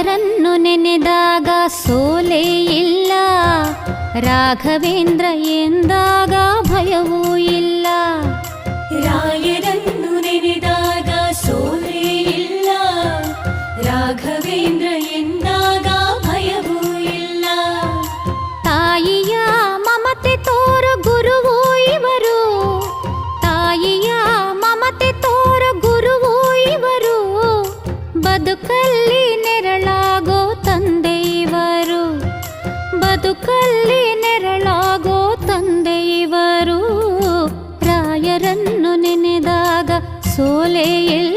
ರಾಯರನ್ನು ನೆನೆದಾಗ ಸೋಲೇ ಇಲ್ಲ, ರಾಘವೇಂದ್ರ ಎಂದಾಗ ಭಯವೂ ಇಲ್ಲ. ರಾಯರನ್ನು ನೆನೆದಾಗ ಸೋಲೇ ಇಲ್ಲ, ರಾಘವೇಂದ್ರ ಎಂದಾಗ ಭಯವೂ ಇಲ್ಲ. ತಾಯಿಯ ಮಮತೆ ತೋರು ಗುರುವು ಇವರು, ತಾಯಿಯ ಮಮತೆ ತೋರು ಗುರುವು ಇವರು, ಬದುಕಲ್ಲಿ ನೆರಳಾಗೋ ತಂದೆ ಇವರು, ಬದುಕಲ್ಲಿ ನೆರಳಾಗೋ ತಂದೆ ಇವರು. ರಾಯರನ್ನು ನೆನೆದಾಗ ಸೋಲೇ ಇಲ್ಲ.